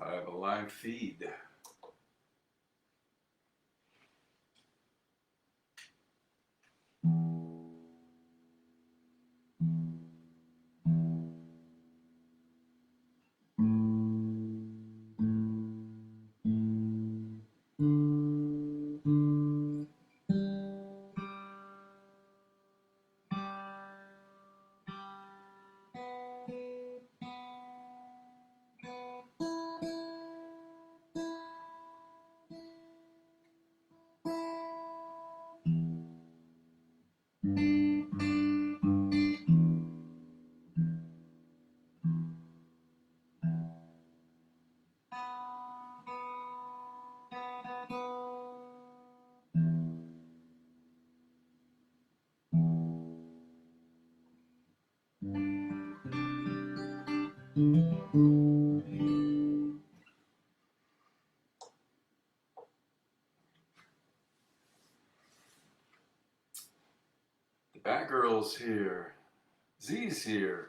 I have a live feed. The Batgirl's here. Z's here.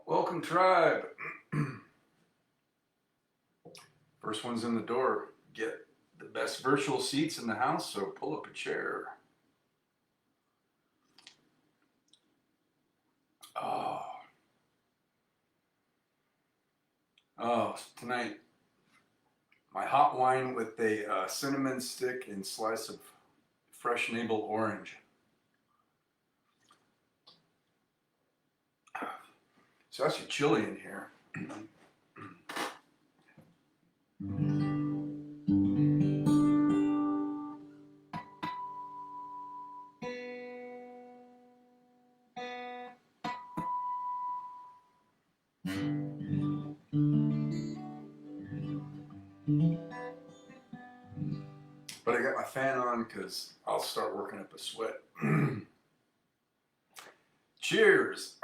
Welcome, tribe. First one's in the door. Get the best virtual seats in the house, so pull up a chair. Oh, tonight, my hot wine with a cinnamon stick and slice of fresh navel orange. So that's your chili in here. But I got my fan on because I'll start working up a sweat. Cheers!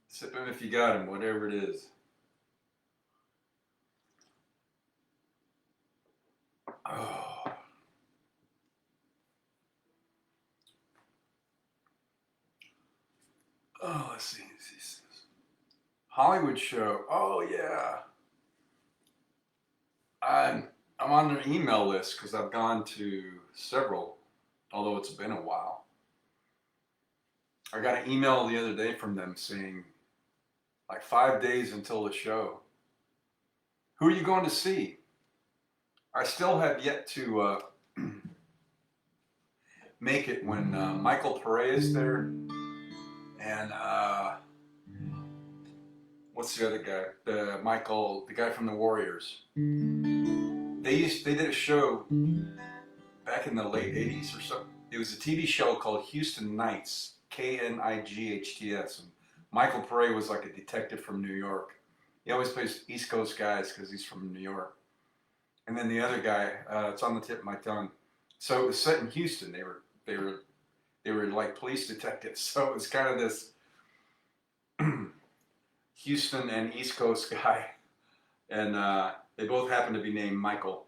Sip them if you got them, whatever it is. Oh. Oh, let's see. Hollywood show. Oh yeah. I'm on their email list because I've gone to several, although it's been a while. I got an email the other day from them saying, like 5 days until the show. Who are you going to see? I still have yet to make it when Michael Pare is there, and what's the other guy? The guy from the Warriors. They did a show back in the late '80s or something. It was a TV show called Houston Knights, Knights. And Michael Pare was like a detective from New York. He always plays East Coast guys because he's from New York. And then the other guy, it's on the tip of my tongue. So it was set in Houston. They were like police detectives. So it was kind of this Houston and East Coast guy, and they both happen to be named Michael.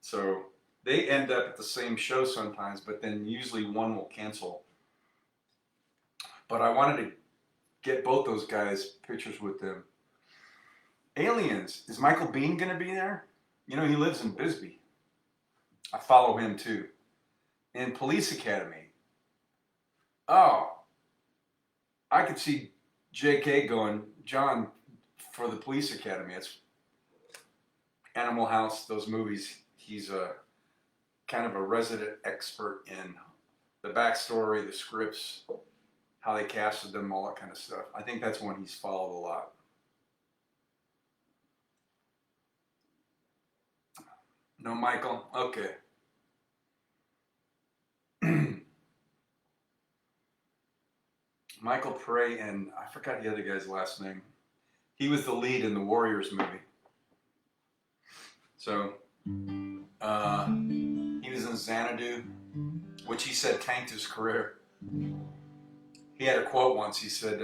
So they end up at the same show sometimes, but then usually one will cancel. But I wanted to get both those guys pictures with them. Aliens. Is Michael Biehn going to be there? You know, he lives in Bisbee. I follow him too. And Police Academy. Oh, I could see JK going, John, for the Police Academy. It's Animal House, those movies. He's a kind of a resident expert in the backstory, the scripts, how they casted them, all that kind of stuff. I think that's one he's followed a lot. No, Michael? Okay. Michael Pare, and I forgot the other guy's last name. He was the lead in the Warriors movie. So, he was in Xanadu, which he said tanked his career. He had a quote once. He said,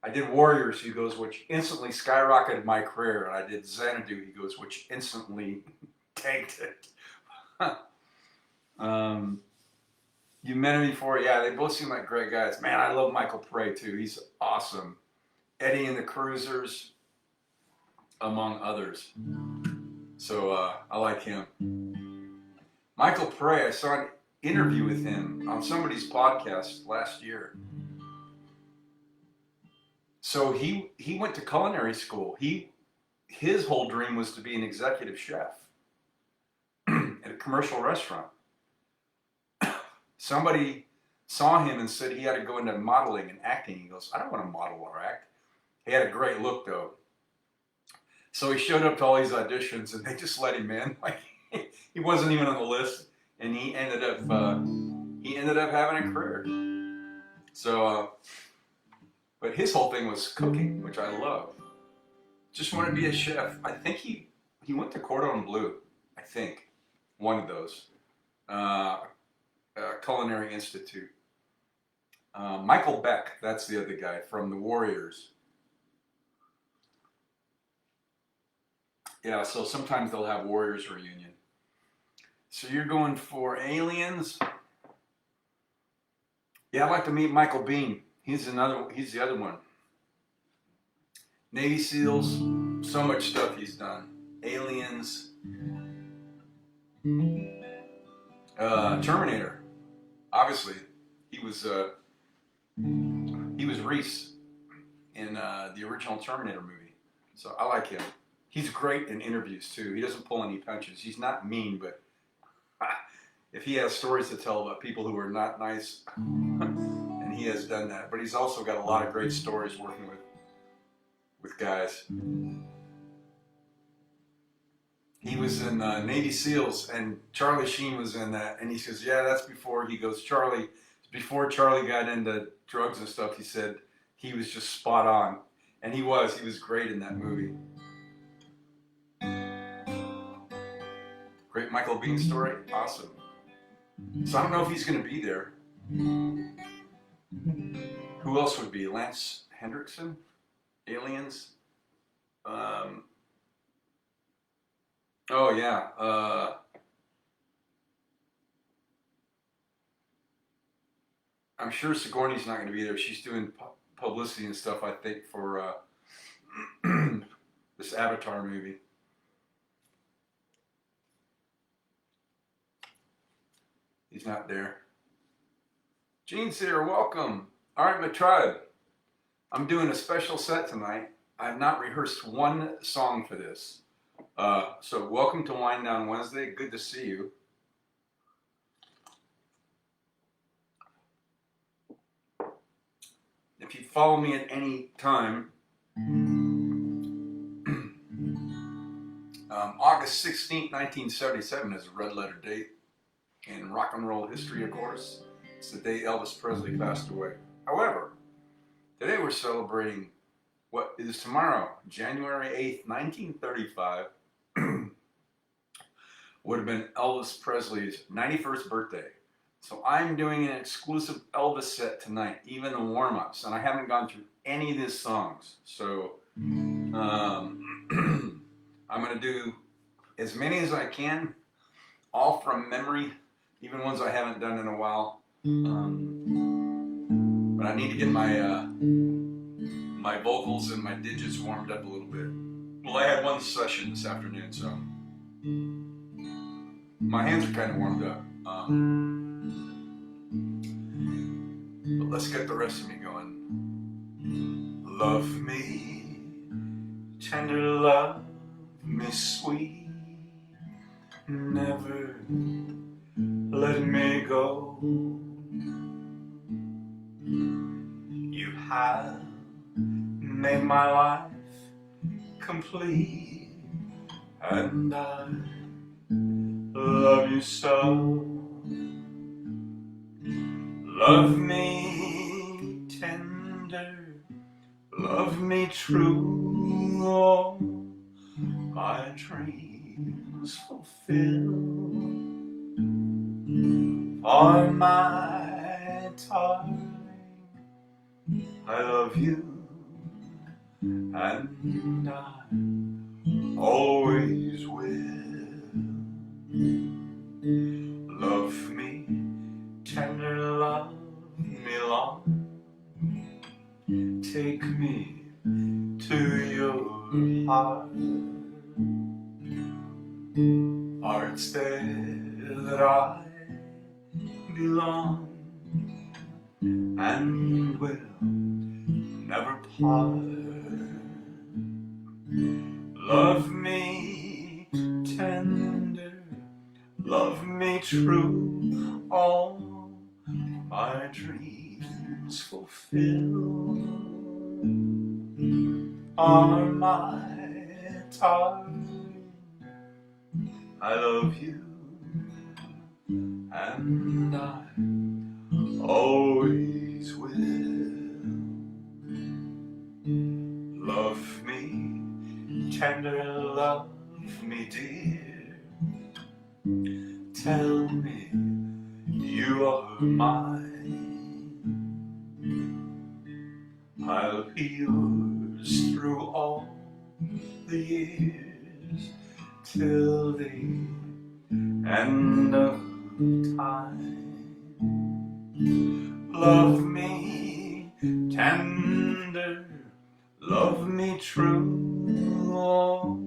I did Warriors, he goes, which instantly skyrocketed my career. And I did Xanadu, he goes, which instantly tanked it. You met him before? Yeah, they both seem like great guys. Man, I love Michael Pare too. He's awesome. Eddie and the Cruisers. among others. So I like him. Michael Pray, I saw an interview with him on somebody's podcast last year. So he went to culinary school. His whole dream was to be an executive chef at a commercial restaurant. Somebody saw him and said he had to go into modeling and acting. He goes, I don't want to model or act. He had a great look though. So he showed up to all these auditions and they just let him in. Like he wasn't even on the list, and he ended up having a career. So, but his whole thing was cooking, which I love. Just wanted to be a chef. I think he went to Cordon Bleu. I think one of those Culinary Institute. Michael Beck, that's the other guy from the Warriors. Yeah, so sometimes they'll have Warriors reunion. So you're going for Aliens? Yeah, I'd like to meet Michael Biehn. He's the other one. Navy SEALs, so much stuff he's done. Aliens, Terminator. Obviously, he was Reese in the original Terminator movie. So I like him. He's great in interviews too. He doesn't pull any punches. He's not mean, but if he has stories to tell about people who are not nice, and he has done that. But he's also got a lot of great stories working with guys. He was in Navy SEALs, and Charlie Sheen was in that. And he says, yeah, that's before. He goes, before Charlie got into drugs and stuff, he said he was just spot on. And he was great in that movie. Great Michael Biehn story, awesome. So I don't know if he's going to be there. Who else would be? Lance Hendrickson? Aliens? Oh yeah. I'm sure Sigourney's not going to be there. She's doing publicity and stuff, I think, for this Avatar movie. He's not there. Gene's here, welcome. All right, my tribe. I'm doing a special set tonight. I have not rehearsed one song for this. So welcome to Wind Down Wednesday. Good to see you. If you follow me at any time, August 16th, 1977 is a red letter date in rock and roll history, of course. It's the day Elvis Presley passed away. However, today we're celebrating what is tomorrow, January 8th, 1935, would have been Elvis Presley's 91st birthday. So I'm doing an exclusive Elvis set tonight, even the warm-ups, and I haven't gone through any of his songs. So I'm going to do as many as I can, all from memory, even ones I haven't done in a while. But I need to get my my vocals and my digits warmed up a little bit. Well, I had one session this afternoon, so my hands are kind of warmed up. But let's get the rest of me going. Love me, tender love me sweet, never let me go. You have made my life complete, and I love you so. Love me tender, love me true, all my dreams fulfill. For my darling, I love you, and I always will. Love me tender, love me long, take me to your heart. Hearts there that I belong and will never part. Love me tender, love me true, all my dreams fulfill. Are my darling, I love you, and I always will. Love me tender, love me dear, tell me you are mine. I'll be yours through all the years, till the end of time. Love me tender, love me true, all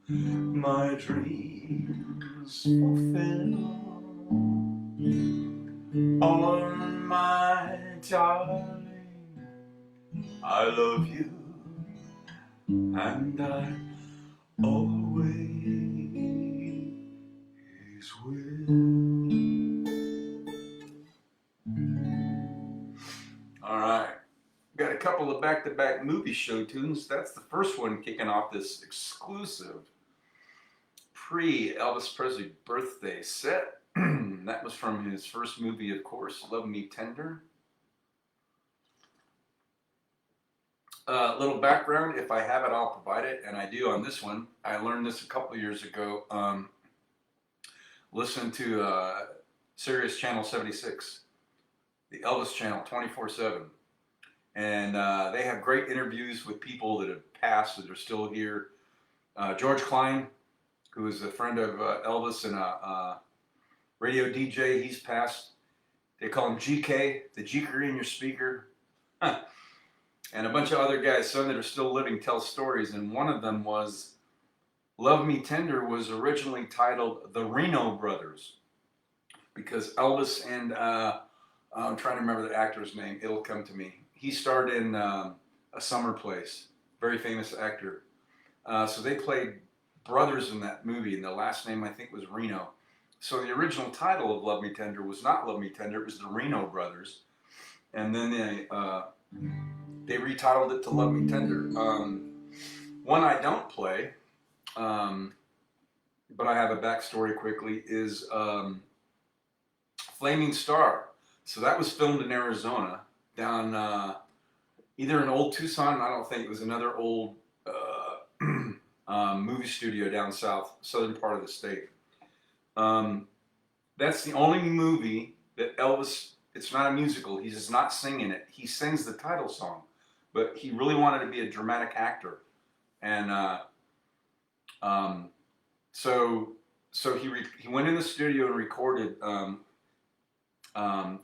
my dreams fulfill. Oh, my darling, I love you, and I always will. All right, got a couple of back-to-back movie show tunes. That's the first one kicking off this exclusive pre-Elvis Presley birthday set. That was from his first movie, of course, Love Me Tender. Little background, if I have it, I'll provide it, and I do on this one. I learned this a couple of years ago. Listen to Sirius Channel 76, the Elvis Channel, 24/7. And they have great interviews with people that have passed, that are still here. George Klein, who is a friend of Elvis and a radio DJ, he's passed. They call him GK, the Jeeker in your speaker. And a bunch of other guys, some that are still living, tell stories. And one of them was, Love Me Tender was originally titled The Reno Brothers, because Elvis and, I'm trying to remember the actor's name, it'll come to me. He starred in A Summer Place, very famous actor. So they played brothers in that movie, and the last name I think was Reno. So the original title of Love Me Tender was not Love Me Tender, it was the Reno Brothers. And then they retitled it to Love Me Tender. One I don't play, but I have a backstory quickly, is Flaming Star. So that was filmed in Arizona, down either in Old Tucson, I don't think, it was another old movie studio down south, southern part of the state. That's the only movie that Elvis, it's not a musical, he's just not singing it. He sings the title song, but he really wanted to be a dramatic actor. And so he went in the studio and recorded the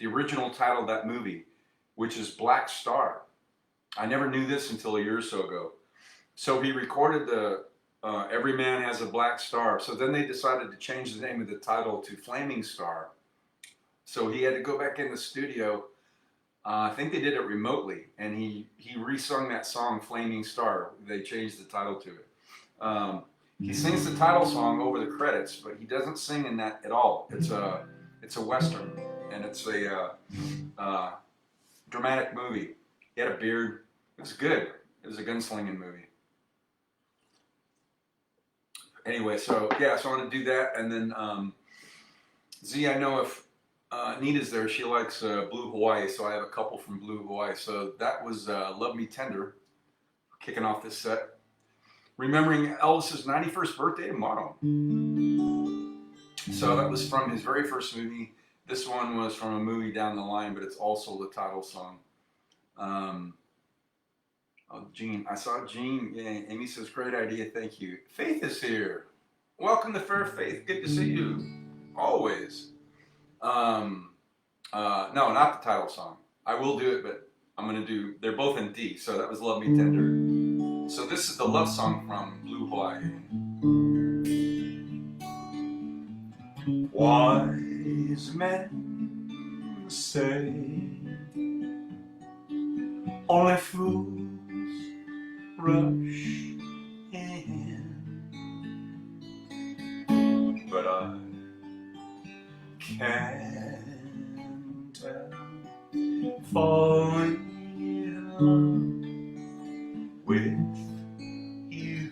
original title of that movie, which is Black Star. I never knew this until a year or so ago. So he recorded the Every Man Has a Black Star. So then they decided to change the name of the title to Flaming Star. So he had to go back in the studio. I think they did it remotely, and he re-sung that song, Flaming Star. They changed the title to it. He sings the title song over the credits, but he doesn't sing in that at all. It's a Western, and it's a dramatic movie. He had a beard. It was good. It was a gunslinging movie. Anyway, so yeah, so I want to do that, and then Z, I know if Nita's there, she likes Blue Hawaii, so I have a couple from Blue Hawaii. So that was Love Me Tender, kicking off this set. Remembering Elvis's 91st birthday tomorrow. So that was from his very first movie. This one was from a movie down the line, but it's also the title song. Oh, Gene, I saw Gene. Yeah, Amy says, great idea, thank you. Faith is here. Welcome to Fair Faith. Good to see you. Always. No, not the title song. I will do it, but I'm going to do, they're both in D, so that was Love Me Tender. So this is the love song from Blue Hawaii. Wise men say only fools rush in, but I can't help falling in love with you.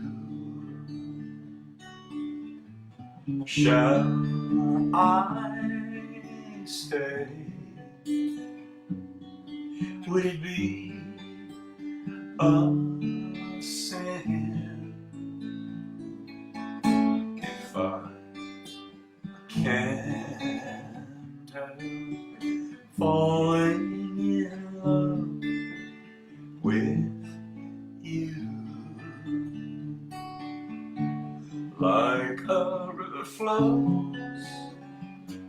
Shall I stay? Would it be a sin if I can't help falling in love with you? Like a river flows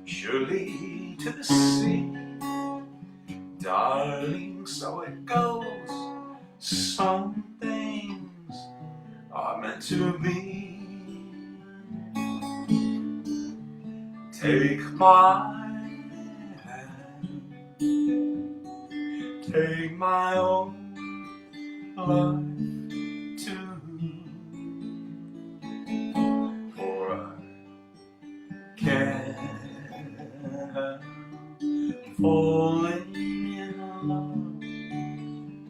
surely to the sea, darling, so it goes. Some things are meant to be. Take my hand, take my own life too, for I can't help falling in love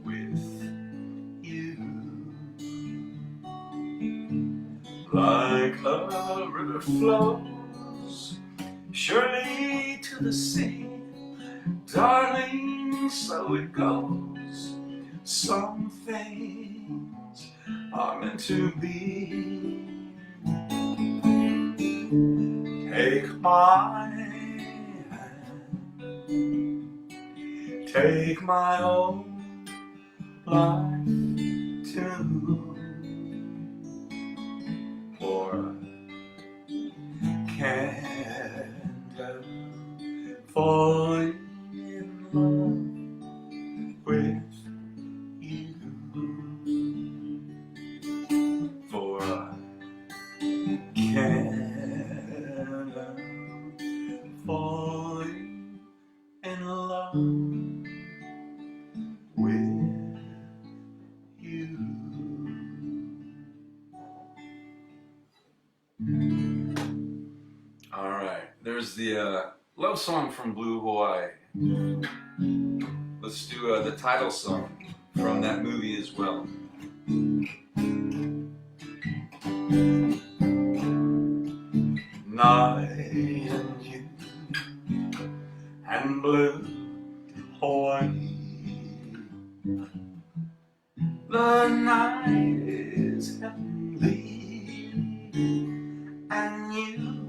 with you. Like a river flows surely to the sea, darling, so it goes. Some things are meant to be. Take my hand, take my own life too, for I can't help falling in love with you, for I can't help falling in love with you. All right, there's the love song from Blue Hawaii. Let's do the title song from that movie as well. Night and you and Blue Hawaii. The night is heavenly and you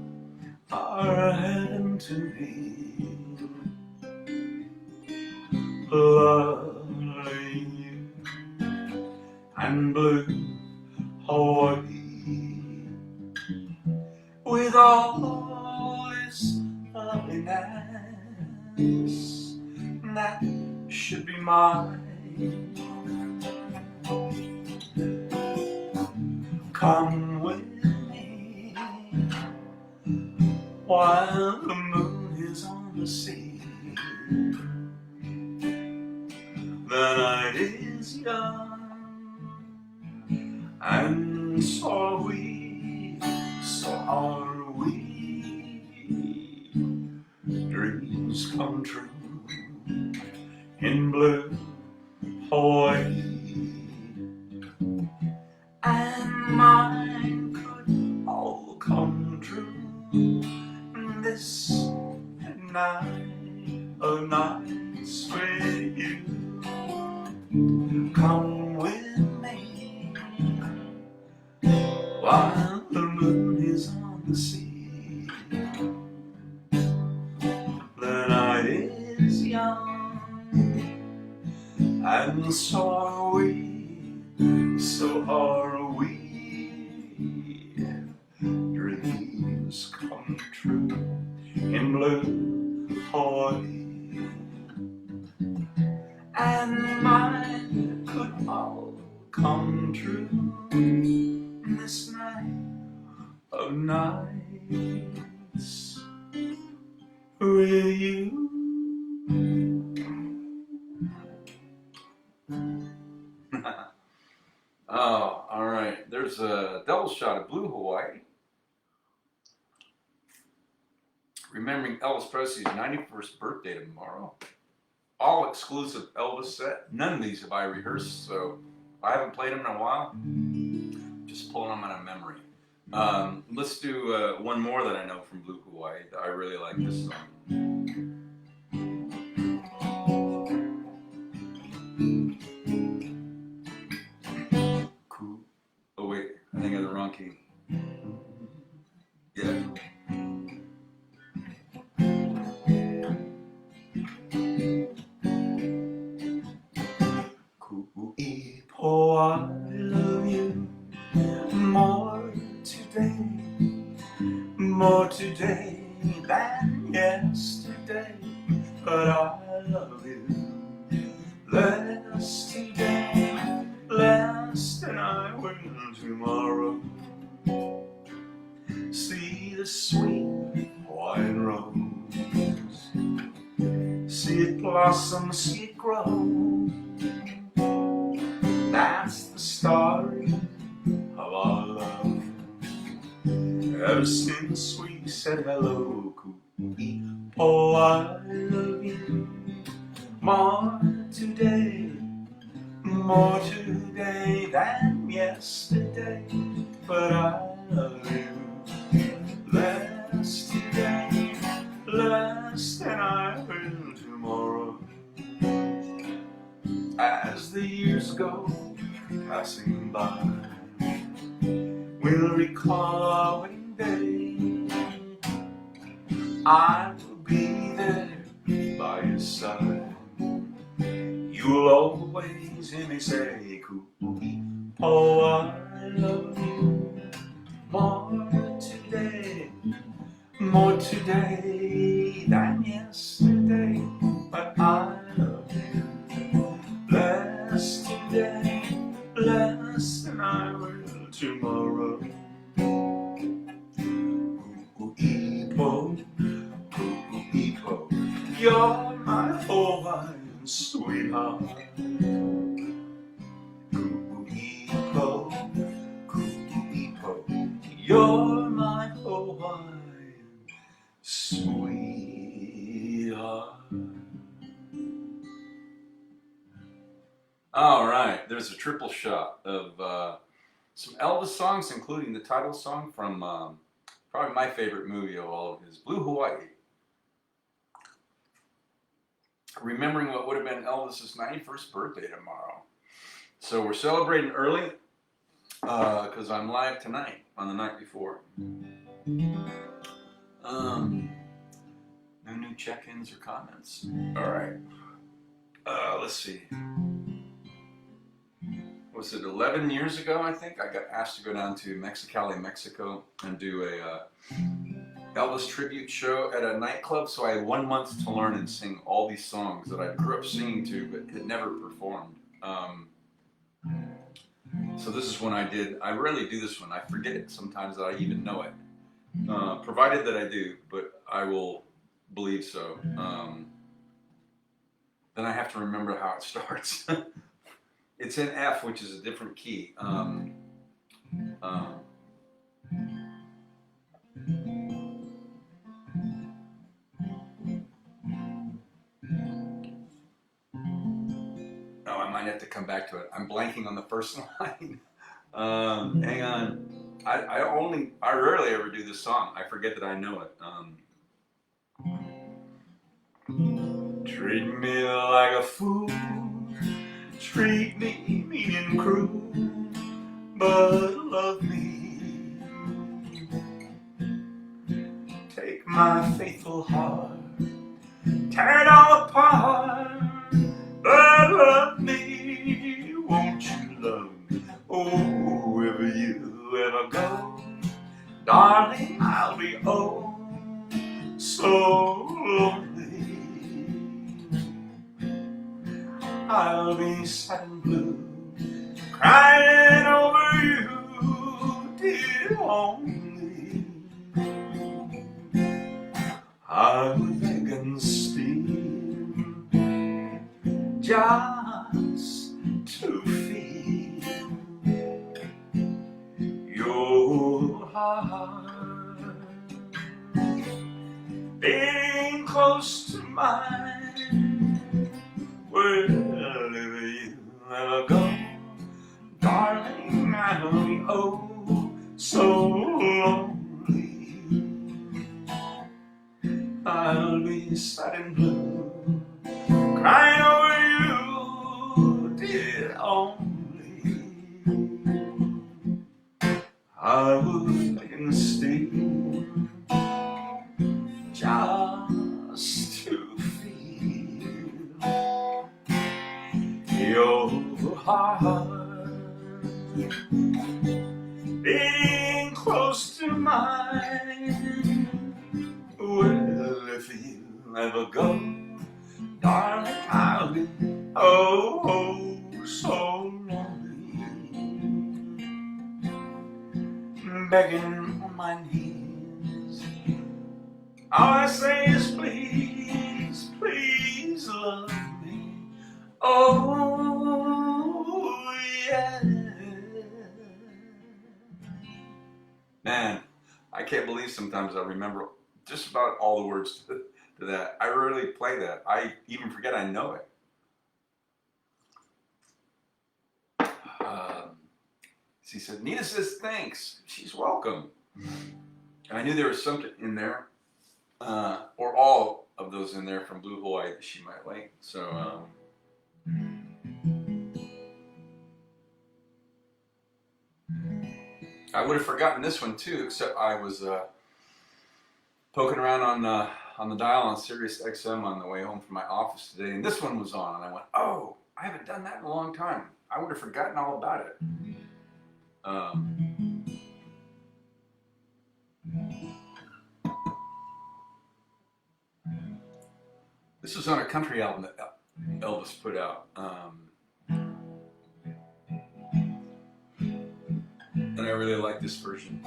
are heaven to me. Lovely you and Blue Hawaii. With all this loveliness that should be mine, come with me while the moon is on the sea. The night is young and so are we, so are we. Dreams come true in Blue Hawaii, and mine could all come true this night of nights with you. Come with me while the moon is on the sea. The night is young and so are we, so are we. Dreams come true in Blue Hawaii, and mine could all come true of nights with you. Oh, all right. There's a double shot of Blue Hawaii. Remembering Elvis Presley's 91st birthday tomorrow. All exclusive Elvis set. None of these have I rehearsed, so I haven't played them in a while. Just pulling them out of memory. Let's do one more that I know from Blue Hawaii. I really like this song. Cool. Oh wait, I think I have the wrong key. Yeah. Oh, I love you more today than yesterday. But I love you less today, less than I will tomorrow. See the sweet white rose, see it blossom, see it grow. That's the story of our love. Ever since we said hello, Cookie. Oh, I love you more today than yesterday. But I love you less today, less than I will tomorrow. As the years go passing by, we'll recall our wedding day. I will be there by your side. You'll always hear me say, Cookie. Oh, I love you more today than yesterday. But I love you less today, less than I will tomorrow. Ooh-ee-po, you're my Hawaiian sweetheart. Ooh-ee-po, you're my Hawaiian sweetheart. All right, there's a triple shot of some Elvis songs, including the title song from probably my favorite movie of all of his, Blue Hawaii. Remembering what would have been Elvis's 91st birthday tomorrow. So we're celebrating early because I'm live tonight on the night before. No new check-ins or comments. All right. Let's see. Was it 11 years ago, I think? I got asked to go down to Mexicali, Mexico and do a Elvis tribute show at a nightclub. So I had 1 month to learn and sing all these songs that I grew up singing to but had never performed. So this is when I did. I rarely do this one. I forget it sometimes that I even know it. Provided that I do, but I will believe so. Then I have to remember how it starts. It's in F, which is a different key. Oh, I might have to come back to it. I'm blanking on the first line. Hang on. I rarely ever do this song. I forget that I know it. Treat me like a fool. Treat me mean and cruel, but love me. Take my faithful heart, tear it all apart, but love me. Won't you love me? Oh, wherever you ever go, darling, I'll be oh so lonely. I'll be sad and blue, crying over you, dear only. just to feel your heart being close to mine. Wherever you ever go, darling, I'll be oh so lonely. I'll be sad and blue, crying over you, dear only. I would can stay just to feel your heart being close to mine. Well, if you ever go, darling, I'll be oh so lonely, begging on my knees. All I say is please, please love me. Oh yeah. Man, I can't believe sometimes I remember just about all the words to that. I rarely play that. I even forget I know it. She said, Nina says thanks. She's welcome. And I knew there was something in there, or all of those in there from Blue Hawaii that she might like. So, I would have forgotten this one too, except I was poking around on the dial on Sirius XM on the way home from my office today, and this one was on, and I went, oh, I haven't done that in a long time. I would have forgotten all about it. This was on a country album that Elvis put out. And I really like this version.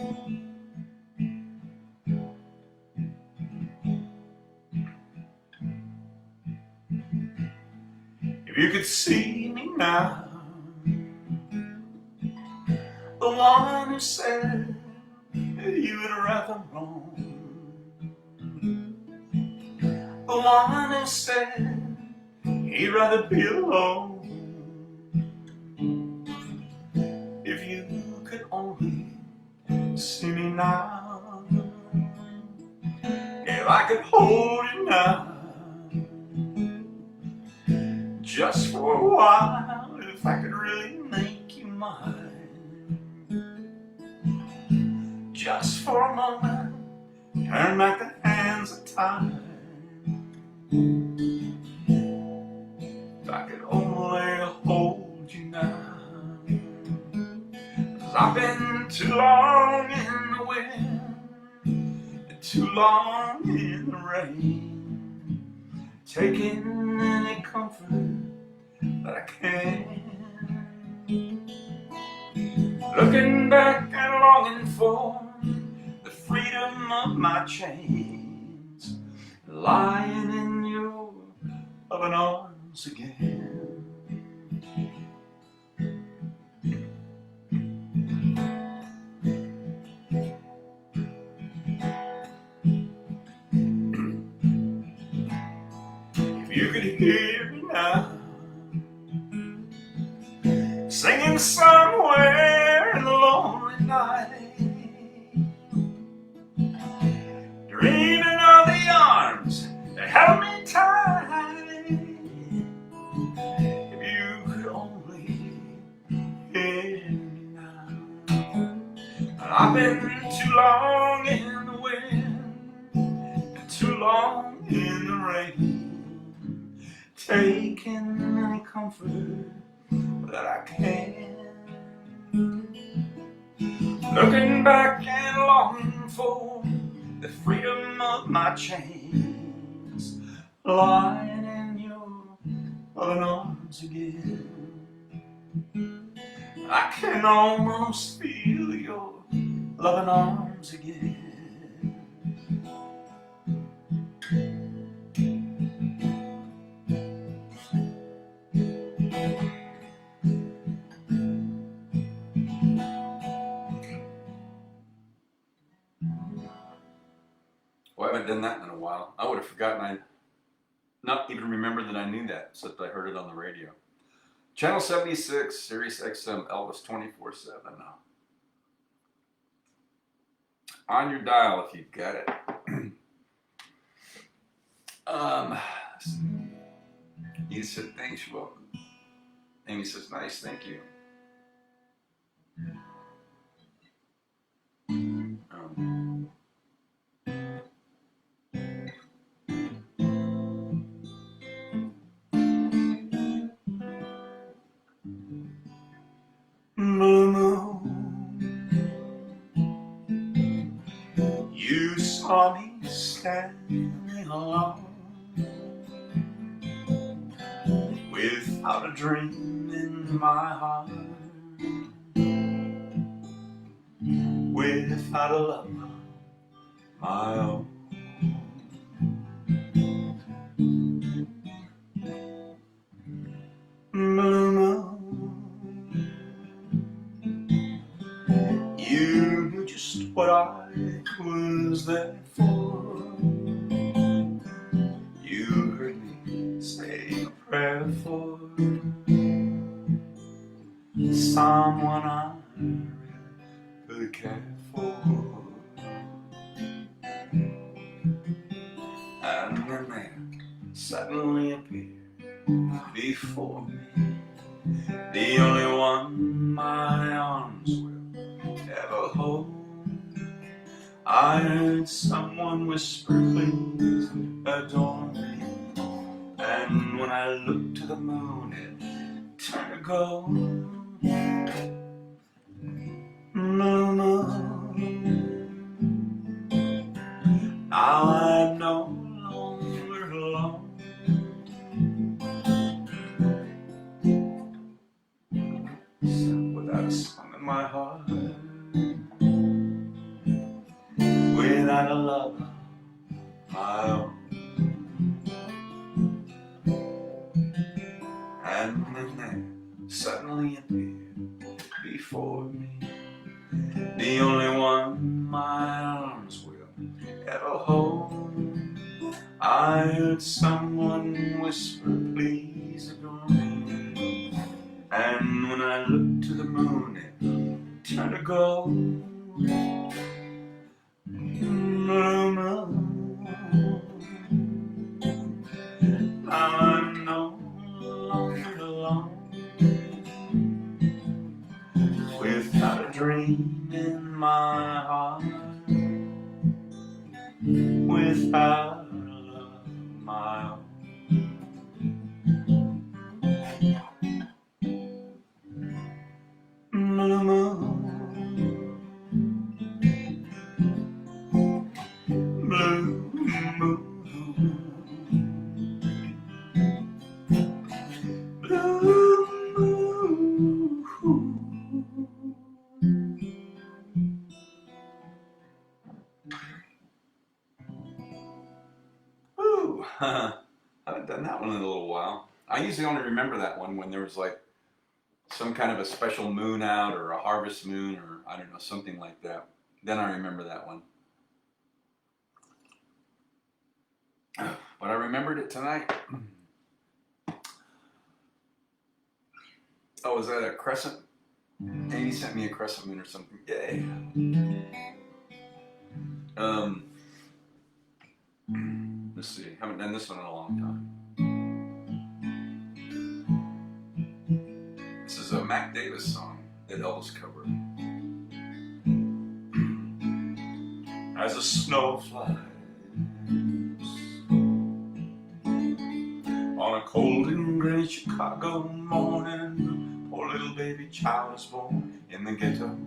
If you could see me now, the one who said you would rather roam, the one who said he'd rather be alone. If you could only see me now, if I could hold you now, just for a while, if I could really make you mine, just for a moment, turn back the hands of time. If I could only hold you now, 'cause I've been too long in the wind, too long in the rain, taking any comfort that I can, looking back and longing for the freedom of my chains, lying in your loving arms again. If you could hear me now, singing somewhere in the lonely night, dreaming of the arms that held me tight. If you could only hear me now, I've been too long in the wind and too long in the rain, taking any comfort that I can, looking back and longing for the freedom of my chains, lying in your loving arms again. I can almost feel your loving arms again. haven't done that in a while. I would have forgotten. I not even remember that I knew that, except I heard it on the radio. Channel 76, Sirius XM, Elvis 24/7. On your dial if you've got it. You said thanks, you're welcome. Amy says nice, thank you. Blue moon, you saw me standing alone, without a dream in my heart, without a love of my own. Blue moon, you knew just what I was there for. You heard me say a prayer for someone I really could care for. And then there suddenly appeared before me the only one my arms will ever hold. I heard someone whisper, please adore me. And when I looked to the moon, it turned to gold. Moon, now I'm no longer alone. Without a song in my heart, without a love of my own. And then there suddenly appeared before me the only one my arms will ever hold. I heard someone whisper, please adore me. And when I looked to the moon, it turned to gold. Blue moon, now I'm no longer alone, without a dream in my heart, without a love of my own. Blue moon, blue moon, blue moon. Ooh, I haven't done that one in a little while. I usually only remember that one when there was like some kind of a special moon out or a harvest moon or I don't know, something like that. Then I remember that one. But I remembered it tonight. Oh, was that a crescent? Amy sent me a crescent moon or something. Yay. Let's see. Haven't done this one in a long time. This is a Mac Davis song that Elvis covered. As a snow flies on a cold and gray Chicago morning, poor little baby child is born in the ghetto.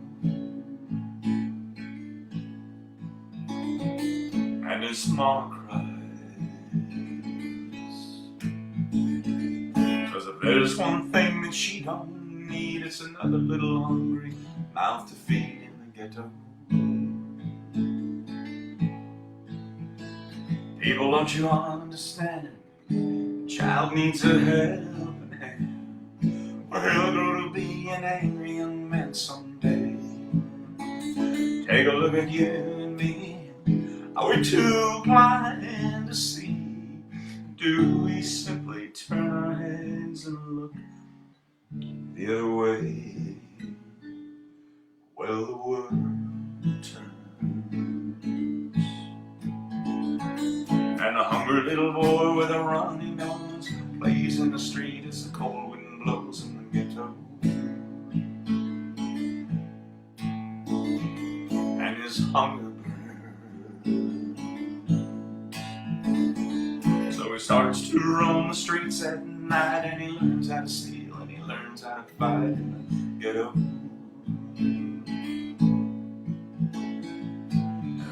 And his mama cries, 'cause if there's one thing that she don't need, it's another little hungry mouth to feed in the ghetto. People, don't you understand? Child needs a helping hand, or he'll grow to be an angry young man someday. Take a look at you and me. I Are we too blind to see? Do we simply turn our heads and look the other way? Well, the world turns, and a hungry little boy with a runny nose plays in the street as the cold wind blows in the ghetto. And his hunger burns, so he starts to roam the streets at night, and he learns how to steal, and he learns how to fight in the ghetto.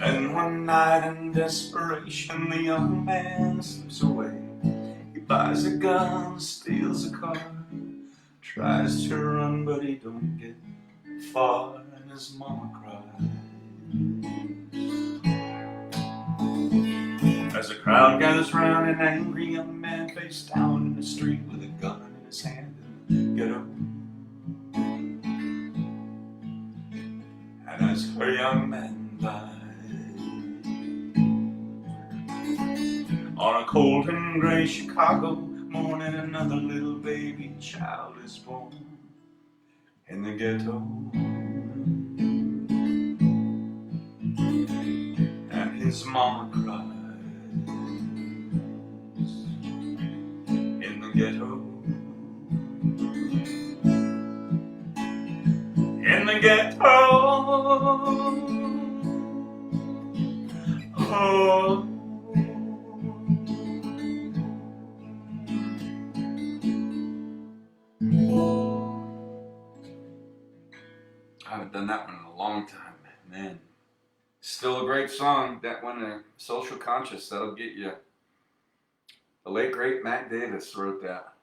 And one night in desperation, the young man slips away. He buys a gun, steals a car, tries to run, but he don't get far, and his mama cries. As the crowd gathers round, an angry young man face down in the street with a gun in his hand in the ghetto. And as her young man dies, on a cold and gray Chicago morning, another little baby child is born in the ghetto. And his mama cries in the ghetto. In the ghetto. Oh. I haven't done that one in a long time, man. Still a great song. That one, Social Conscious, that'll get you. The late, great Matt Davis wrote that.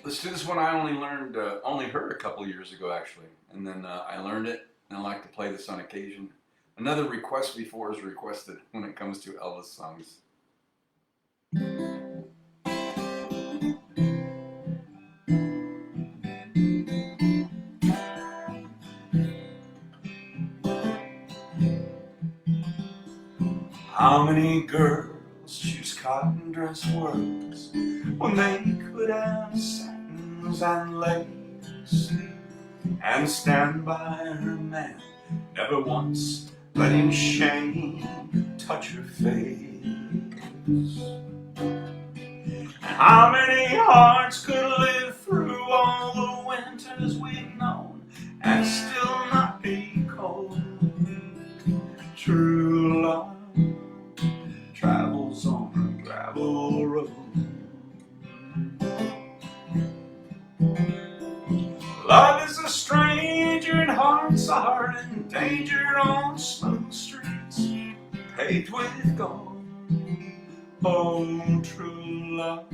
Let's do this one I only heard a couple years ago, actually. And then I learned it, and I like to play this on occasion. Another request before is requested when it comes to Elvis songs. How many girls choose cotton dress works when they could have satins and lace, and stand by her man, never once letting shame touch her face? How many hearts could live through all the winters we've known and still not be cold? True love travels on a gravel road. Love is a stranger and hearts are in danger on smooth streets paved with gold. Oh, true love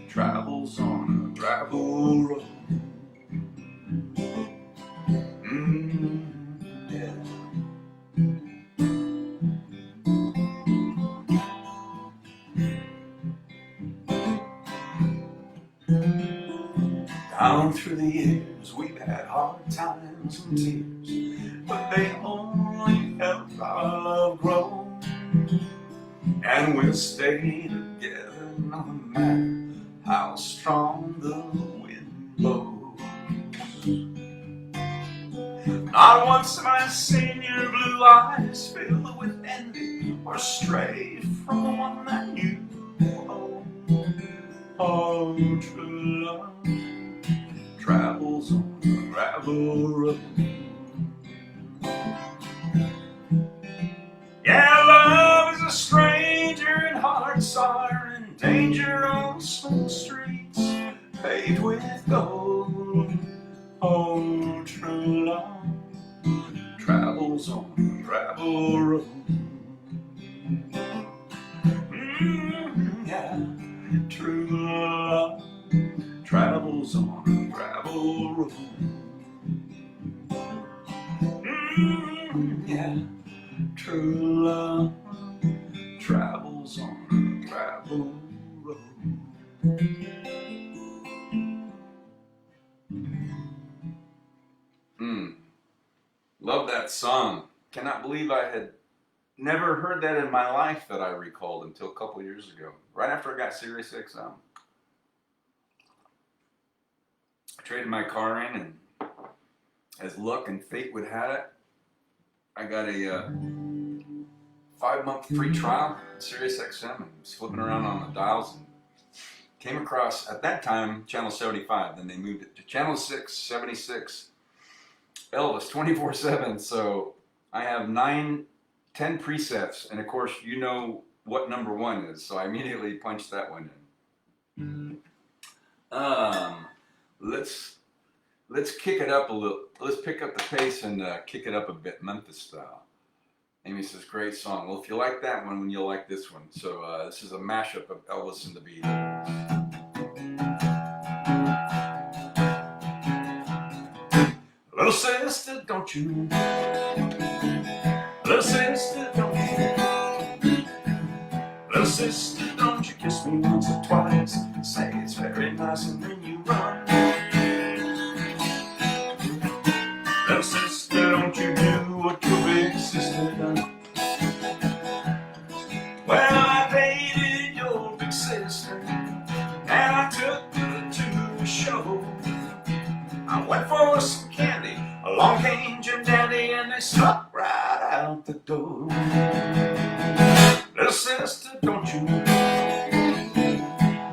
travels on a gravel road. Yeah. Down through the years we've had hard times and tears, but they only help our love grow. And we'll stay together no matter how strong the wind blows. Not once have I seen your blue eyes filled with envy or stray from the one that you own. Oh, true love travels on a gravel road. Yeah, love is a stranger and hearts are in danger on smooth streets paved with gold. Oh, true love travels on a gravel road. Yeah, true love travels on a gravel road. Yeah, true love travels on a gravel road. that song. Cannot believe I had never heard that in my life that I recalled until a couple years ago, right after I got Sirius XM. I traded my car in, and as luck and fate would have it, I got a 5-month free trial on Sirius XM, and was flipping around on the dials and came across, at that time, channel 75. Then they moved it to channel 676, Elvis 24/7. So I have 10 presets, and of course you know what number 1 is, so I immediately punched that one in. Let's kick it up a little. Let's pick up the pace and kick it up a bit, Memphis style. Amy says, great song. Well, if you like that one, you'll like this one. So this is a mashup of Elvis and the Beatles. Little sister, don't you? Little sister, don't you? Little sister, don't you kiss me once or twice? Say it's very nice and then you run. Little sister, don't you do what your big sister done? Well, I dated your big sister, and I took her to a show. I went for some candy, along came Jim Dandy, and they snuck right out the door. Little sister, don't you?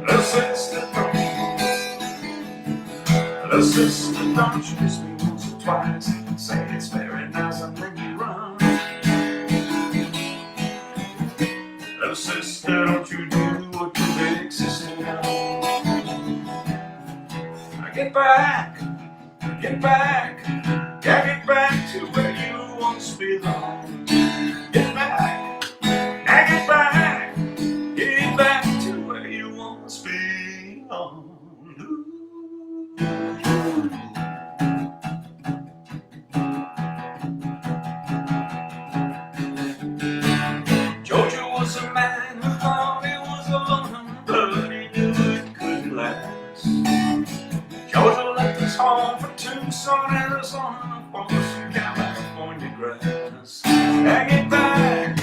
Little sister, don't you? Little sister, don't you kiss me once or twice? Say it's very nice and then you run. Little sister, don't you do what your big sister does? I get back, yeah, get back to where you once belonged. Get back, get back to where you once belonged. Georgia was a man who thought he was alone, but he knew it couldn't last. Georgia left his home for Tucson, Arizona, for some California grass. Now get back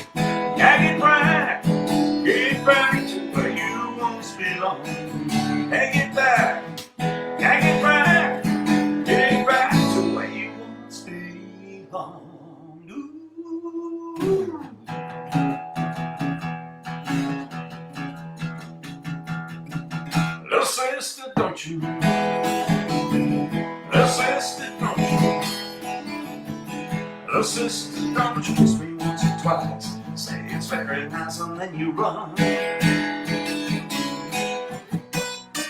to where you once belonged. Hey, get back to where you once belonged. Ooh. Little sister, don't you? Little sister, don't you? Little sister, don't you kiss me once or twice? Say it's very nice and then you run.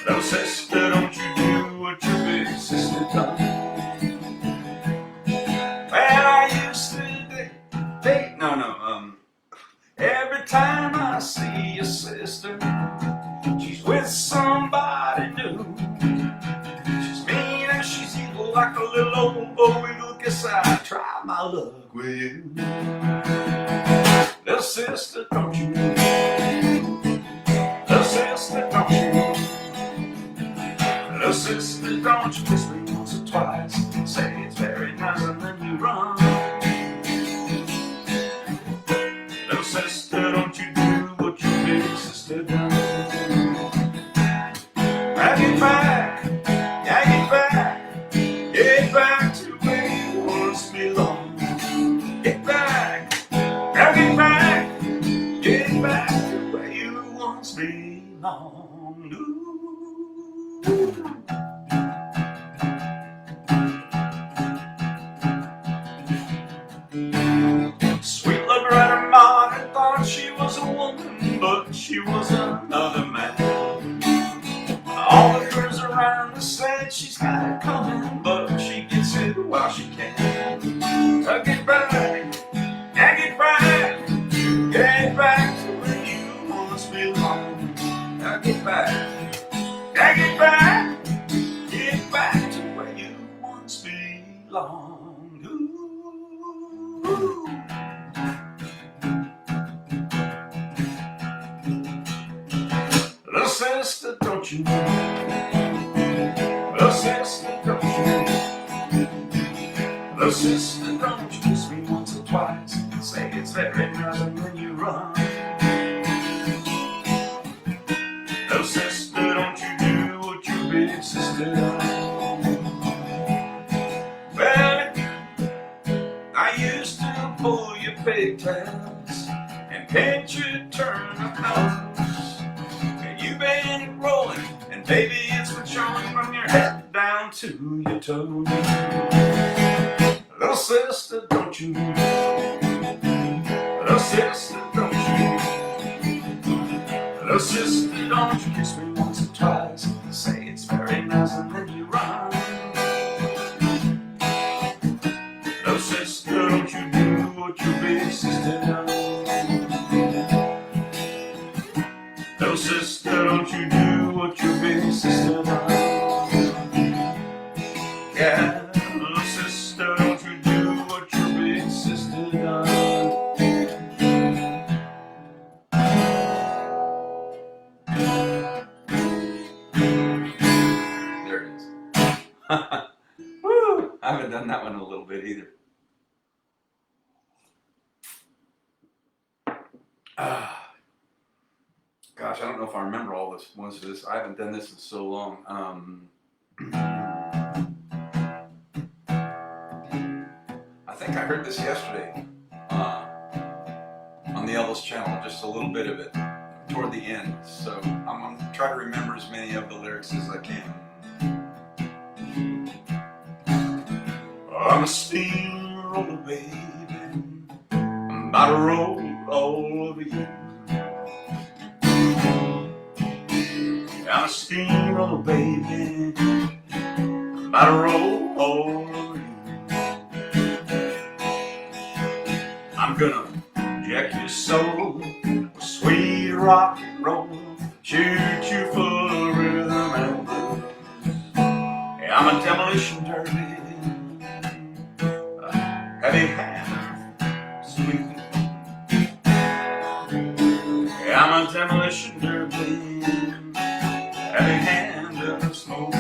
Little sister, don't you do what your big sister done? Well, I used to date, every time I see your sister, she's with somebody new. She's mean and she's evil like a little old boy. Guess I try my luck with you. Little sister, don't you? Little sister, don't you? Little sister, don't you kiss me once or twice? Say it's very nice and then you run. Little sister, don't you do what your big sister done? Now get back, get back to where you once belonged. Get back to where you once belonged. Ooh. Sweet Loretta Martin thought she was a woman, but she was another man. All the girls around her said she's got it coming, but she gets it while she can. So get back to where you once belonged. Now get back to where you once belonged. Ooh. Little sister, don't you? Little sister, don't you? Little sister, don't you kiss me very nice when you run. Little sister, don't you do what your big sister does. Well, I used to pull your pigtails and paint your turnip nose. And you've been rolling, and baby, it's been showing from your head down to your toes. Little sister, don't you? Little sister, don't you? Little sister, don't you kiss me once or twice? Say it's very nice and then you run. Little sister, don't you do what your big sister does? Little sister, don't you do what your big sister does? Yeah. Woo! I haven't done that one in a little bit either. Gosh, I don't know if I remember all this ones of this. I haven't done this in so long. I think I heard this yesterday on the Elvis channel, just a little bit of it toward the end. So I'm going to try to remember as many of the lyrics as I can. I'm a steamroller, baby. I'm about to roll all over you. I'm a steamroller, baby. I'm about to roll all over you. I'm gonna jack your soul with sweet rock and roll, shoot you full of rhythm and blues. Yeah, I'm a demolition derby. Heavy hand, sweet. Yeah, I'm a demolition derby. Heavy hand of smoke.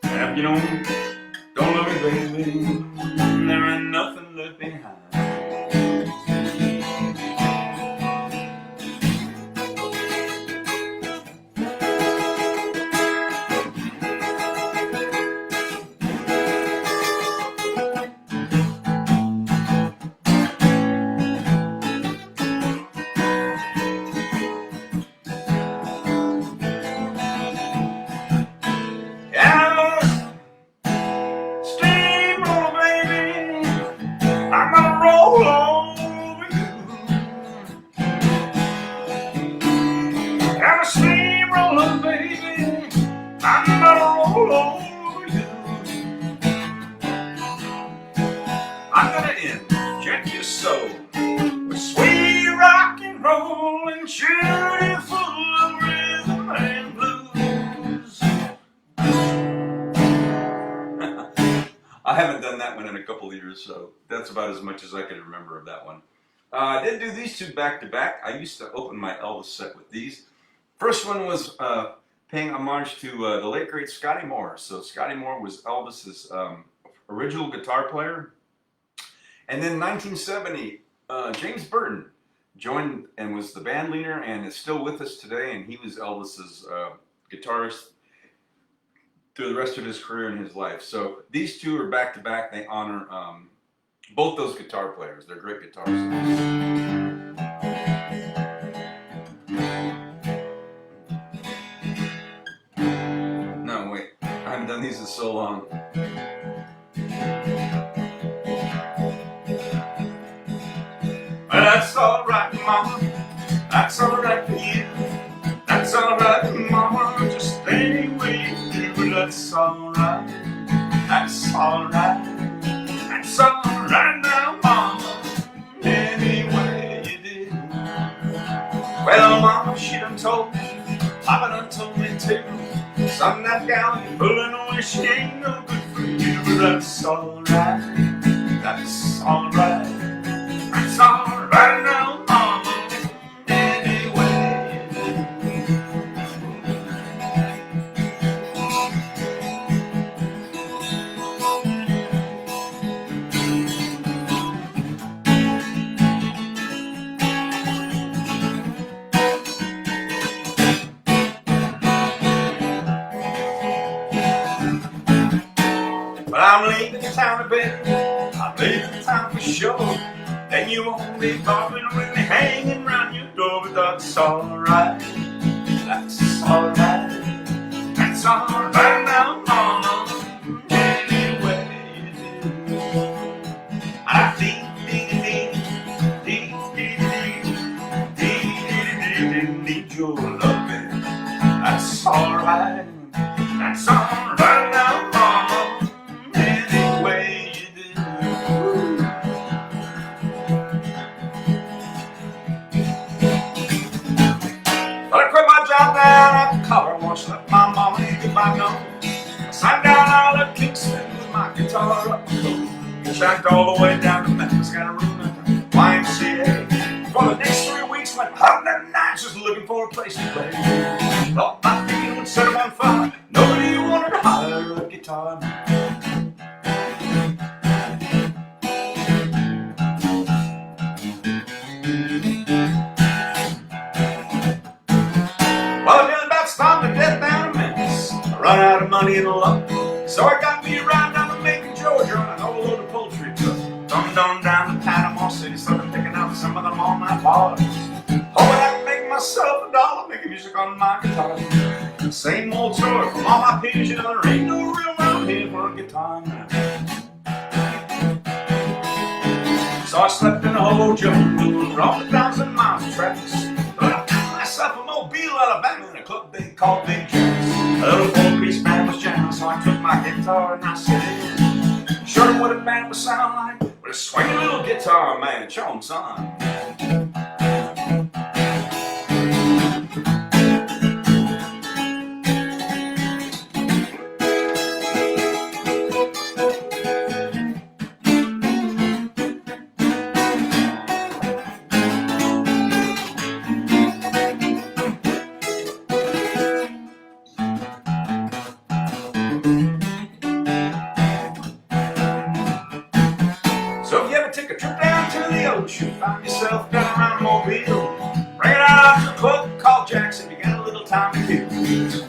Yeah, you know, don't love me, baby. There ain't nothing left behind. Steamroller, baby, I'm gonna roll over you. I'm gonna inject your soul with sweet rock and roll and shoot you full of rhythm and blues. I haven't done that one in a couple of years, so that's about as much as I can remember of that one. I did do these two back to back. I used to open my Elvis set with these. First one was paying homage to the late great Scotty Moore. So Scotty Moore was Elvis's original guitar player. And then in 1970, James Burton joined and was the band leader and is still with us today. And he was Elvis's guitarist through the rest of his career and his life. So these two are back to back. They honor both those guitar players. They're great guitarists. Done these in so long. Well, that's alright, Mama. That's alright for you. That's alright, Mama. Just any way you do. That's alright. That's alright. That's alright now, Mama. Any way you do. Well, Mama, she done told me. Papa done told me too. Son, that gal you're pulling away, she ain't no good for you. But that's alright, that's alright, that's alright now, Mama, anyway. make the town a bit, I'll lay the town for sure. Then you won't be bothering with me hanging round your door, but that's alright. That's alright. That's alright now, mama. Anyway you do. I think need your loving. That's alright. That's alright now, mama. Anyway you do. But I quit my job now at the car wash, let my mama goodbye no. I sat down all at Kingston with my guitar up the road. Shacked all the way down to Memphis, got a room at the YMCA. For the next 3 weeks, went hunting and nights, just looking for a place to play. Thought my feet would set them on fire. Nobody wanted to hire a guitar. Well, I nearly about starved to death down in Memphis. I run out of money and luck, so I got me a ride down to Macon, Georgia, on an old load of poultry truck. Dum down to Panama City, started picking out some of them all-night bars. Hoping I can make myself $1 making music on my guitar. Same old story from all my peers, you know, there ain't no real round here for a guitar now. So I slept in a whole jungle, rode 1,000 miles of tracks. But I found myself in Mobile, Alabama, in a club they called Big Jacks. A little 4-piece band was jamming, so I took my guitar and I said, sure what a band would sound like with a swinging little guitar, man. Show 'em, son. So if you ever take a trip down to the ocean, find yourself down around Mobile, bring it out to a club called Jackson, you got a little time to kill.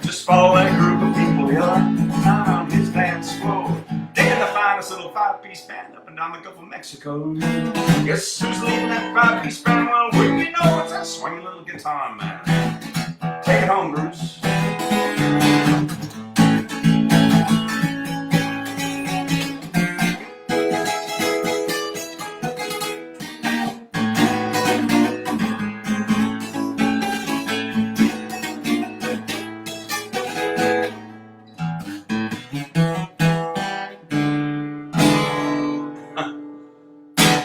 Just follow that group of people yelling down his dance floor, digging the finest little 5-piece band up and down the Gulf of Mexico. Guess who's leading that 5-piece band? Well, wouldn't you know it's that swinging little guitar man. Take it home, Bruce.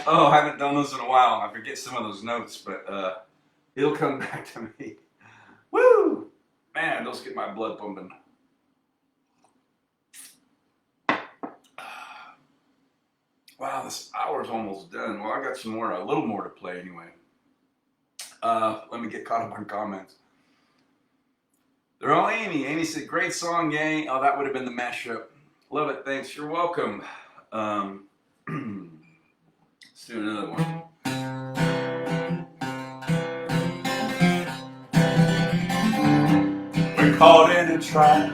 Oh, I haven't done those in a while. I forget some of those notes, but it'll come back to me. Woo! Man, those get my blood pumping. Wow, this hour's almost done. Well, I got some more, a little more to play anyway. Let me get caught up on comments. They're all Amy. Amy said, great song, gang. Oh, that would have been the mashup. Love it, thanks. You're welcome. Let's do another one. We're caught in a trap.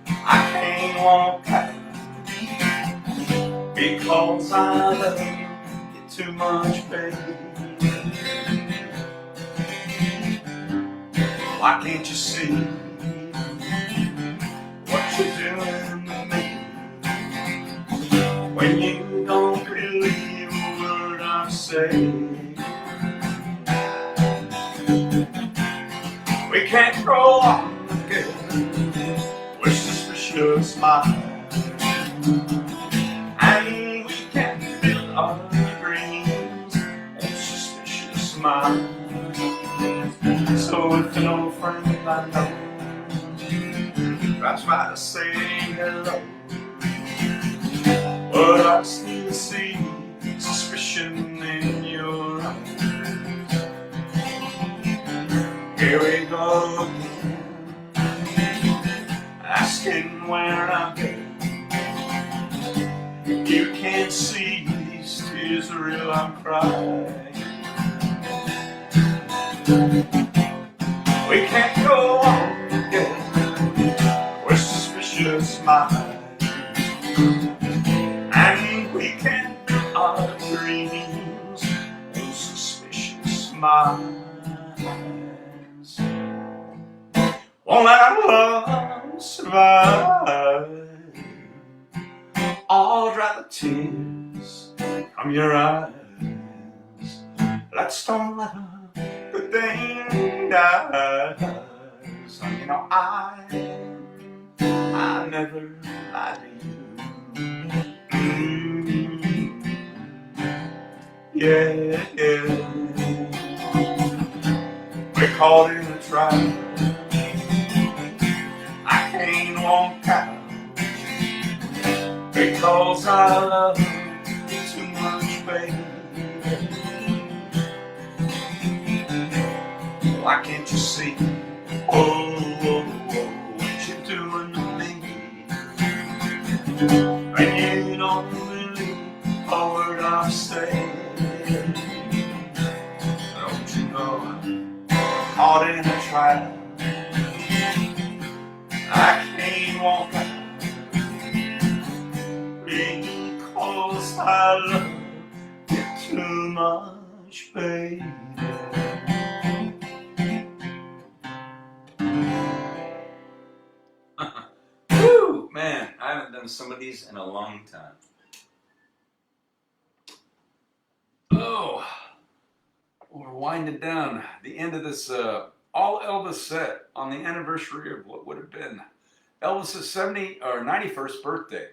I can't walk out because I let you get too much pain. Why can't you see what you're doing to me when you don't believe a word I say? We can't grow on together, we're suspicious minds, and we can't build our dreams on suspicious minds. So if an old friend I know drops by to say hello, but I still see suspicion in your eyes. Here we go again, asking where I've been. You can't see these tears are real, I'm crying. We can't go on together, we're suspicious minds, minds. Won't let love survive. I'll dry the tears from your eyes. Let's don't let a good thing die. So, you know, I never lied to you. Yeah, yeah. We caught in a trap. I can't walk out because I love you too much, baby. Why can't you see? Oh, what you're doing to me? And you don't believe a word I say. Don't you know I'm caught in a trap? I can't walk out because I love you too much, baby. Woo, man, I haven't done some of these in a long time. Oh, we're winding down the end of this all Elvis set on the anniversary of what would have been Elvis's 91st birthday.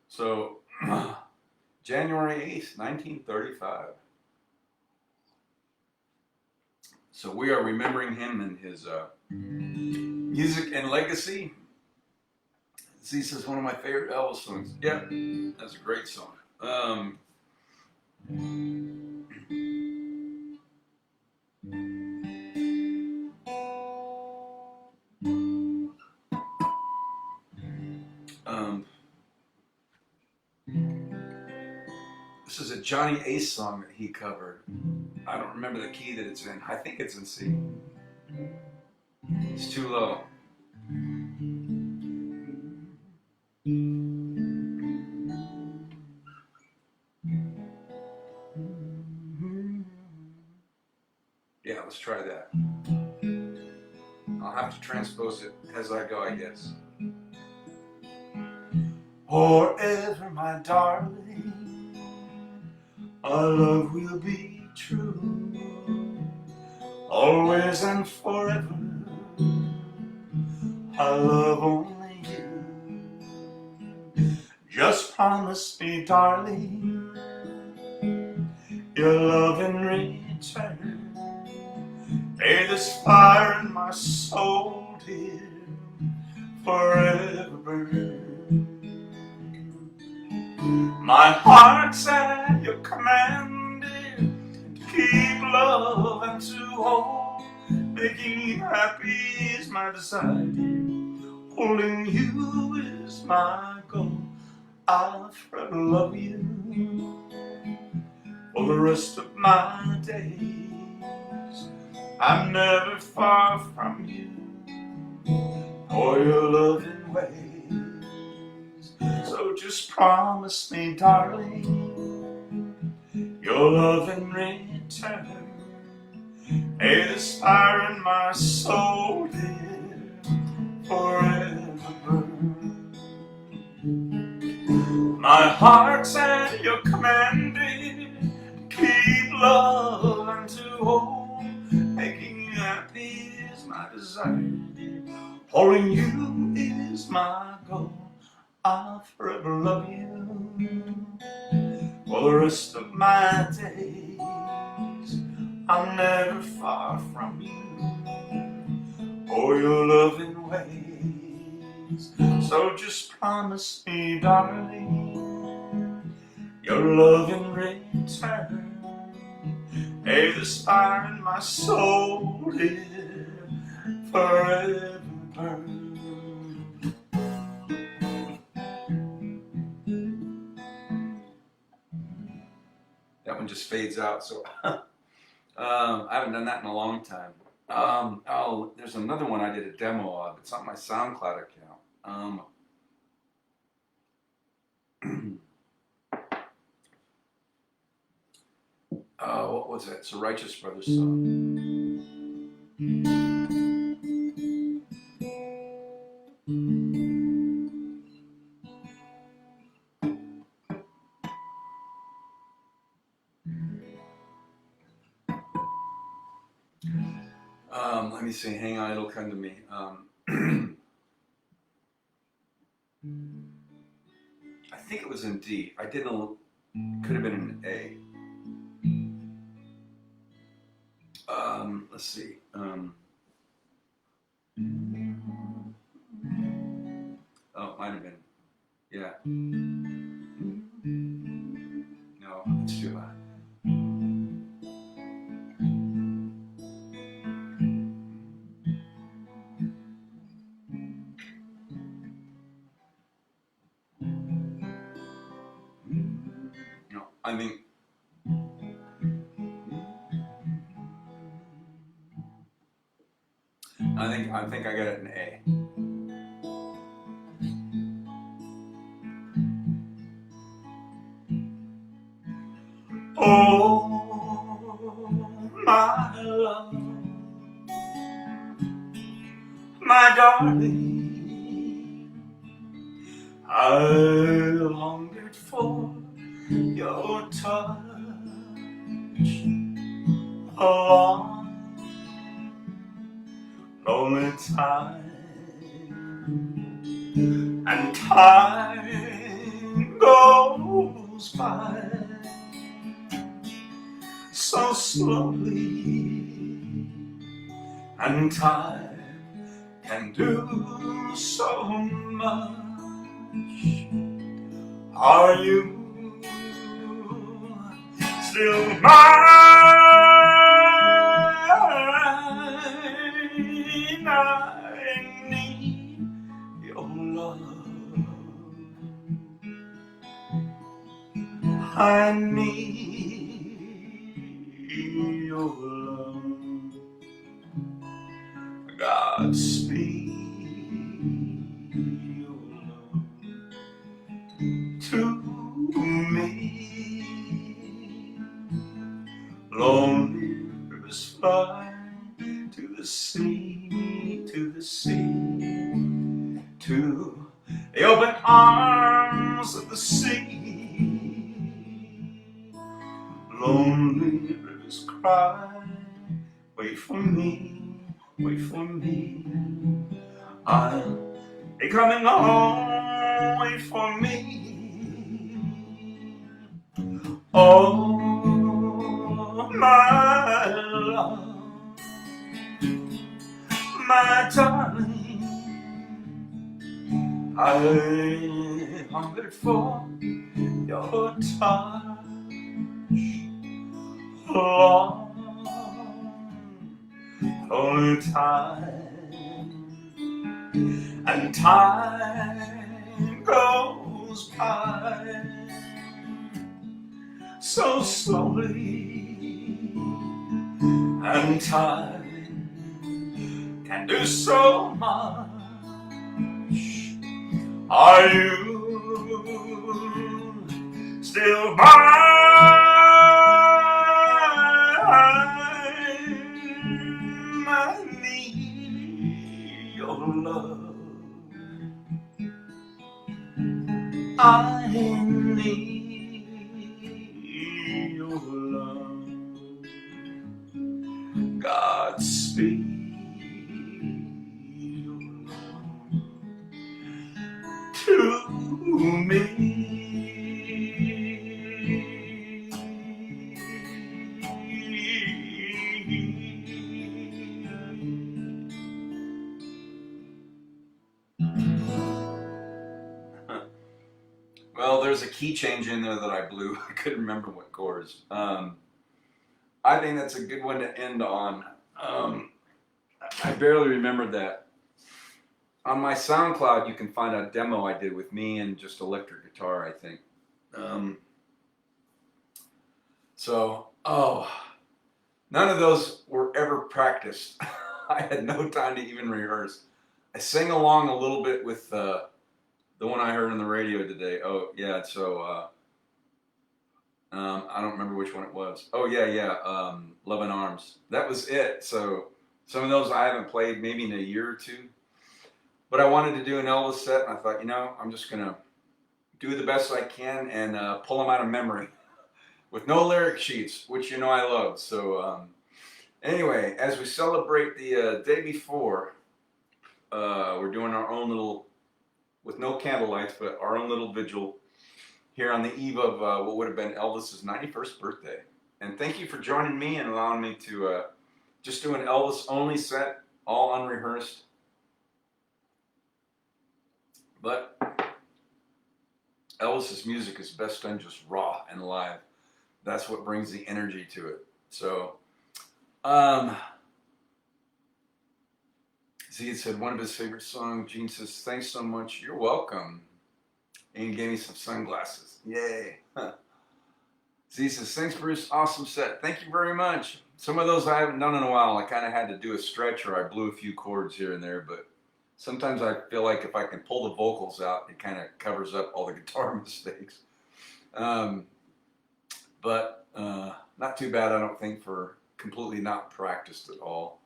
So, January 8th, 1935. So we are remembering him and his music and legacy. Z says one of my favorite Elvis songs. Yeah, that's a great song. This is a Johnny Ace song that he covered. I don't remember the key that it's in. I think it's in C. It's too low. Yeah, let's try that. I'll have to transpose it as I go, I guess. Forever, my darling, our love will be true. Always and forever, I love only you. Just promise me, darling, your love in return. May this fire in my soul, dear, forever burn. My heart's at your command, dear, to keep love and to hold. Making you happy is my desire, dear. Holding you is my goal. I'll forever love you for the rest of my days. I'm never far from you or your loving ways. So just promise me, darling, your love in return. May this fire in my soul, dear, forever burn. My heart's at your command, dear, to keep love and to hold. Making you happy is my desire, dear. Holding you is my goal. I'll forever love you for the rest of my days. I'm never far from you or your loving ways. So just promise me, darling, your love in return. May this fire in my soul, dear, forever burn. That one just fades out, so I haven't done that in a long time. There's another one I did a demo of. It's on my SoundCloud account. What was it? It's a Righteous Brothers song. Let me see. Hang on, it'll come to me. I think it was in D. I didn't look. Could have been an A. Let's see. Oh, it might have been. Yeah. No, it's too high. No, I think. I think I got it in A. Oh, my love, my darling, I hungered for your touch a long, lonely time, and time goes by so slowly, and time can do so much. Are you still mine? I need your love. I need your love. Godspeed your love to me. Lonely rivers fly to the sea, to the sea, to the open arms of the sea. Lonely rivers cry, wait for me, wait for me. I'll be coming home, wait for me. Oh, my love, my darling, I hungered for your touch long, long time, and time goes by so slowly, and time can do so much. Are you still mine? I need your love. I need your love. Godspeed your love to me. Well, there's a key change in there that I blew. I couldn't remember what chords. I think that's a good one to end on. I barely remembered that. On my SoundCloud, you can find a demo I did with me and just electric guitar, I think. None of those were ever practiced. I had no time to even rehearse. I sang along a little bit with the one I heard on the radio today. Oh, yeah, so I don't remember which one it was. Oh yeah, yeah. Love and Arms. That was it. So some of those I haven't played maybe in a year or two. But I wanted to do an Elvis set, and I thought, I'm just gonna do the best I can and pull them out of memory with no lyric sheets, which I love. So anyway, as we celebrate the day before, we're doing our own little, with no candlelights, but our own little vigil here on the eve of what would have been Elvis's 91st birthday. And thank you for joining me and allowing me to just do an Elvis only set, all unrehearsed. But Elvis's music is best done just raw and live. That's what brings the energy to it. So, Z said one of his favorite songs. Gene says, thanks so much. You're welcome. And he gave me some sunglasses. Yay. Z says, thanks, Bruce. Awesome set. Thank you very much. Some of those I haven't done in a while. I kind of had to do a stretch, or I blew a few chords here and there, but sometimes I feel like if I can pull the vocals out, it kind of covers up all the guitar mistakes. But not too bad, I don't think, for completely not practiced at all.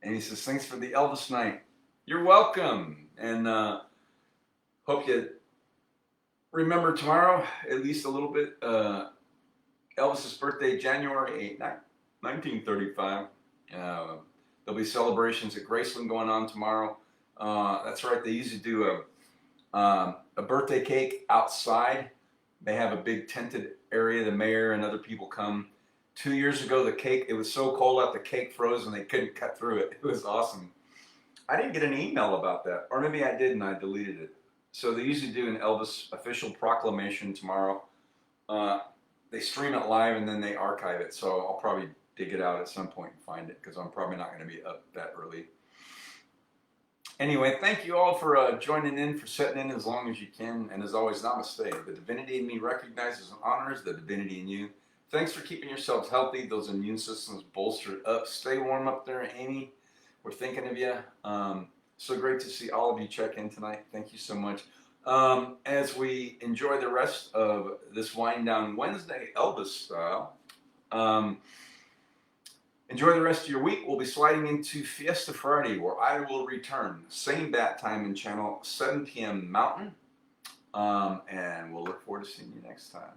And he says, thanks for the Elvis night. You're welcome. And hope you remember tomorrow, at least a little bit, Elvis's birthday, January 8th, 1935. There'll be celebrations at Graceland going on tomorrow. That's right, they usually do a birthday cake outside. They have a big tented area. The mayor and other people come. 2 years ago, it was so cold out, the cake froze and they couldn't cut through it. It was awesome. I didn't get an email about that, or maybe I did and I deleted it. So they usually do an Elvis official proclamation tomorrow. They stream it live and then they archive it. So I'll probably dig it out at some point and find it, because I'm probably not going to be up that early. Anyway, thank you all for joining in, for setting in as long as you can. And as always, namaste. The divinity in me recognizes and honors the divinity in you. Thanks for keeping yourselves healthy, those immune systems bolstered up. Stay warm up there, Amy. We're thinking of you. So great to see all of you check in tonight. Thank you so much. As we enjoy the rest of this Wind Down Wednesday, Elvis style, enjoy the rest of your week. We'll be sliding into Fiesta Friday, where I will return. Same bat time and channel, 7 p.m. Mountain. And we'll look forward to seeing you next time.